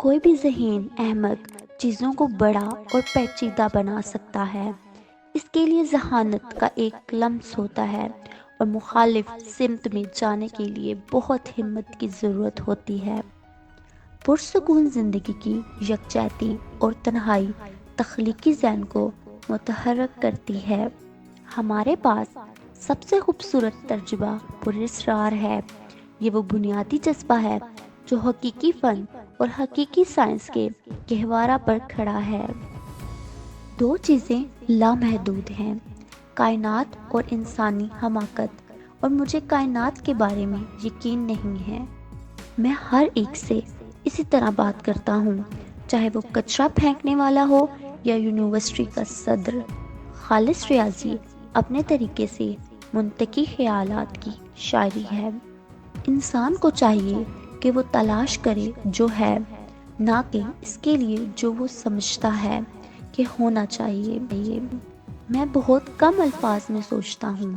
کوئی بھی ذہین احمق چیزوں کو بڑا اور پیچیدہ بنا سکتا ہے۔ اس کے لیے ذہانت کا ایک لمس ہوتا ہے اور مخالف سمت میں جانے کے لیے بہت ہمت کی ضرورت ہوتی ہے۔ پرسکون زندگی کی یکجہتی اور تنہائی تخلیقی ذہن کو متحرک کرتی ہے۔ ہمارے پاس سب سے خوبصورت تجربہ پراسرار ہے۔ یہ وہ بنیادی جذبہ ہے جو حقیقی فن اور حقیقی سائنس کے گہوارہ پر کھڑا ہے۔ دو چیزیں لامحدود ہیں، کائنات اور انسانی حماقت، اور مجھے کائنات کے بارے میں یقین نہیں ہے۔ میں ہر ایک سے اسی طرح بات کرتا ہوں، چاہے وہ کچرا پھینکنے والا ہو یا یونیورسٹی کا صدر۔ خالص ریاضی اپنے طریقے سے منطقی خیالات کی شاعری ہے۔ انسان کو چاہیے کہ وہ تلاش کرے جو ہے، نہ کہ اس کے لیے جو وہ سمجھتا ہے کہ ہونا چاہیے۔ میں بہت کم الفاظ میں سوچتا ہوں،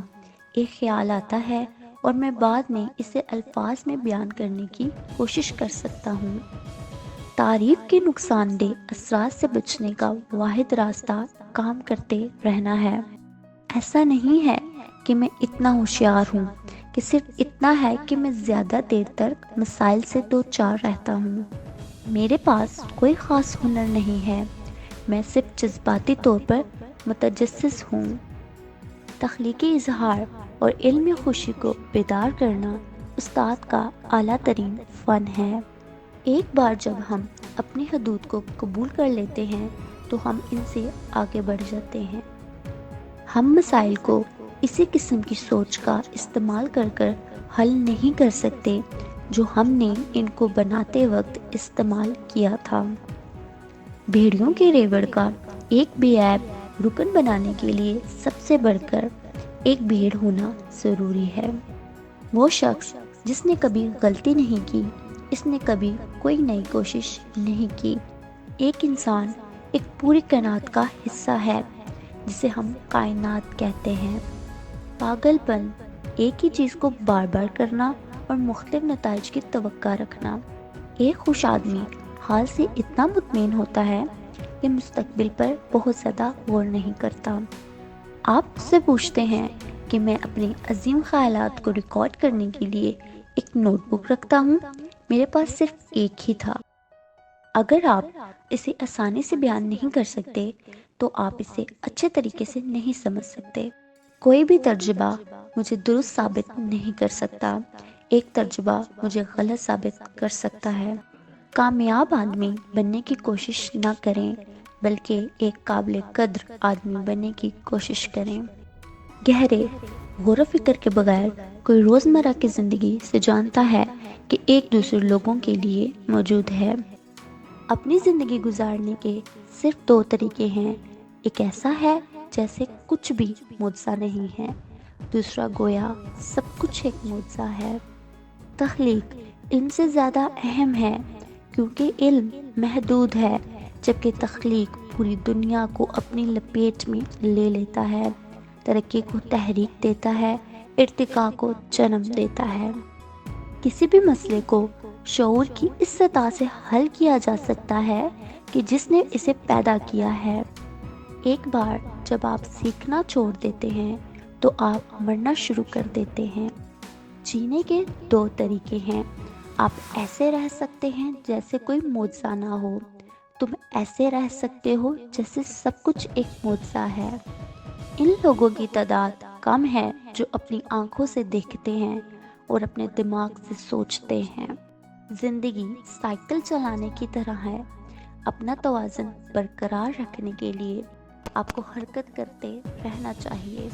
ایک خیال آتا ہے اور میں بعد میں اسے الفاظ میں بیان کرنے کی کوشش کر سکتا ہوں۔ تعریف کے نقصان دہ اثرات سے بچنے کا واحد راستہ کام کرتے رہنا ہے۔ ایسا نہیں ہے کہ میں اتنا ہوشیار ہوں، کہ صرف اتنا ہے کہ میں زیادہ دیر تک مسائل سے دوچار رہتا ہوں۔ میرے پاس کوئی خاص ہنر نہیں ہے، میں صرف جذباتی طور پر متجسس ہوں۔ تخلیقی اظہار اور علمی خوشی کو بیدار کرنا استاد کا اعلیٰ ترین فن ہے۔ ایک بار جب ہم اپنی حدود کو قبول کر لیتے ہیں تو ہم ان سے آگے بڑھ جاتے ہیں۔ ہم مسائل کو اسی قسم کی سوچ کا استعمال کر کر حل نہیں کر سکتے جو ہم نے ان کو بناتے وقت استعمال کیا تھا۔ بھیڑیوں کے ریوڑ کا ایک بے عیب رکن بنانے کے لیے سب سے بڑھ کر ایک بھیڑ ہونا ضروری ہے۔ وہ شخص جس نے کبھی غلطی نہیں کی، اس نے کبھی کوئی نئی کوشش نہیں کی۔ ایک انسان ایک پوری کائنات کا حصہ ہے جسے ہم کائنات کہتے ہیں۔ پاگل پن ایک ہی چیز کو بار بار کرنا اور مختلف نتائج کی توقع رکھنا۔ ایک خوش آدمی حال سے اتنا مطمئن ہوتا ہے کہ مستقبل پر بہت زیادہ غور نہیں کرتا۔ آپ مجھ سے پوچھتے ہیں کہ میں اپنے عظیم خیالات کو ریکارڈ کرنے کے لیے ایک نوٹ بک رکھتا ہوں۔ میرے پاس صرف ایک ہی تھا۔ اگر آپ اسے آسانی سے بیان نہیں کر سکتے تو آپ اسے اچھے طریقے سے نہیں سمجھ سکتے۔ کوئی بھی تجربہ مجھے درست ثابت نہیں کر سکتا، ایک تجربہ مجھے غلط ثابت کر سکتا ہے۔ کامیاب آدمی بننے کی کوشش نہ کریں، بلکہ ایک قابل قدر آدمی بننے کی کوشش کریں۔ گہرے غور و فکر کے بغیر کوئی روزمرہ کی زندگی سے جانتا ہے کہ ایک دوسرے لوگوں کے لیے موجود ہے۔ اپنی زندگی گزارنے کے صرف دو طریقے ہیں، ایک ایسا ہے جیسے کچھ بھی معجزہ نہیں ہے، دوسرا گویا سب کچھ ایک معجزہ ہے۔ تخلیق علم سے زیادہ اہم ہے کیونکہ علم محدود ہے، جبکہ تخلیق پوری دنیا کو اپنی لپیٹ میں لے لیتا ہے، ترقی کو تحریک دیتا ہے، ارتقاء کو جنم دیتا ہے۔ کسی بھی مسئلے کو شعور کی اس سطح سے حل کیا جا سکتا ہے کہ جس نے اسے پیدا کیا ہے۔ ایک بار جب آپ سیکھنا چھوڑ دیتے ہیں تو آپ مرنا شروع کر دیتے ہیں۔ جینے کے دو طریقے ہیں، آپ ایسے رہ سکتے ہیں جیسے کوئی معجزہ نہ ہو، تم ایسے رہ سکتے ہو جیسے سب کچھ ایک معجزہ ہے۔ ان لوگوں کی تعداد کم ہے جو اپنی آنکھوں سے دیکھتے ہیں اور اپنے دماغ سے سوچتے ہیں۔ زندگی سائیکل چلانے کی طرح ہے، اپنا توازن برقرار رکھنے کے لیے آپ کو حرکت کرتے رہنا چاہیے۔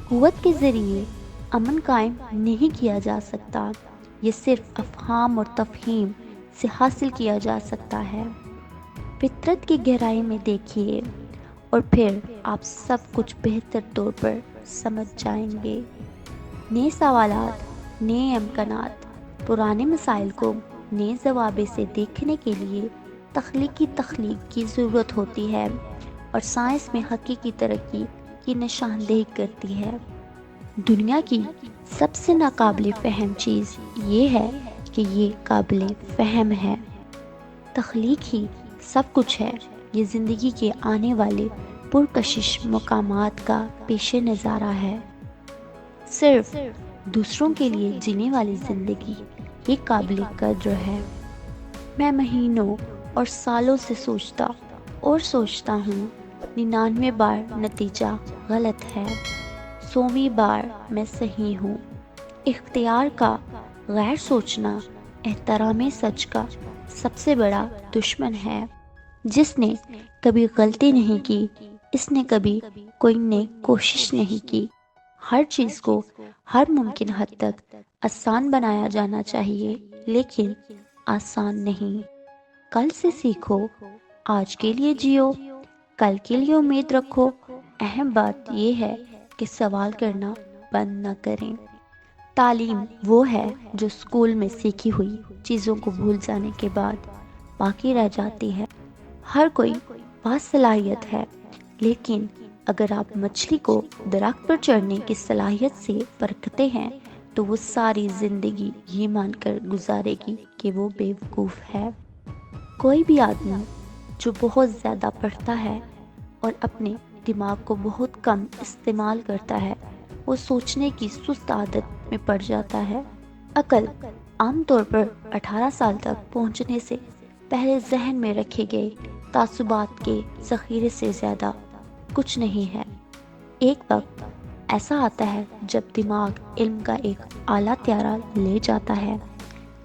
قوت کے ذریعے امن قائم نہیں کیا جا سکتا، یہ صرف افہام اور تفہیم سے حاصل کیا جا سکتا ہے۔ فطرت کی گہرائی میں دیکھیے اور پھر آپ سب کچھ بہتر طور پر سمجھ جائیں گے۔ نئے سوالات، نئے امکانات، پرانے مسائل کو نئے زاویے سے دیکھنے کے لیے تخلیق کی ضرورت ہوتی ہے، اور سائنس میں حقیقی ترقی کی نشاندہی کرتی ہے۔ دنیا کی سب سے ناقابل فہم چیز یہ ہے کہ یہ قابل فہم ہے۔ تخلیق ہی سب کچھ ہے۔ یہ زندگی کے آنے والے پرکشش مقامات کا پیش نظارہ ہے۔ صرف دوسروں کے لیے جینے والی زندگی یہ قابل قدر ہے۔ میں مہینوں اور سالوں سے سوچتا ہوں، 99 بار نتیجہ غلط ہے، 100ویں بار میں صحیح ہوں۔ اختیار کا غیر سوچنا احترام سچ کا سب سے بڑا دشمن ہے۔ جس نے کبھی غلطی نہیں کی، اس نے کبھی کوئی نیک کوشش نہیں کی۔ ہر چیز کو ہر ممکن حد تک آسان بنایا جانا چاہیے، لیکن آسان نہیں۔ کل سے سیکھو، آج کے لیے جیو، کل کے لیے امید رکھو۔ اہم بات یہ ہے کہ سوال کرنا بند نہ کریں۔ تعلیم وہ ہے جو اسکول میں سیکھی ہوئی چیزوں کو بھول جانے کے بعد باقی رہ جاتی ہے۔ ہر کوئی باصلاحیت ہے، لیکن اگر آپ مچھلی کو درخت پر چڑھنے کی صلاحیت سے پرکھتے ہیں تو وہ ساری زندگی یہ مان کر گزارے گی کہ وہ بے وقوف ہے۔ کوئی بھی آدمی جو بہت زیادہ پڑھتا ہے اور اپنے دماغ کو بہت کم استعمال کرتا ہے، وہ سوچنے کی سست عادت میں پڑ جاتا ہے۔ عقل عام طور پر 18 سال تک پہنچنے سے پہلے ذہن میں رکھے گئے تعصبات کے ذخیرے سے زیادہ کچھ نہیں ہے۔ ایک وقت ایسا آتا ہے جب دماغ علم کا ایک اعلیٰ تیارہ لے جاتا ہے،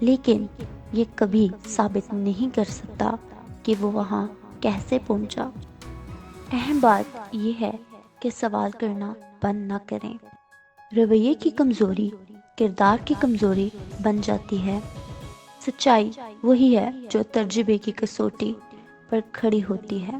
لیکن یہ کبھی ثابت نہیں کر سکتا کہ وہ وہاں کیسے پہنچا۔ اہم بات یہ ہے کہ سوال کرنا بند نہ کریں۔ رویے کی کمزوری کردار کی کمزوری بن جاتی ہے۔ سچائی وہی ہے جو تجربے کی کسوٹی پر کھڑی ہوتی ہے۔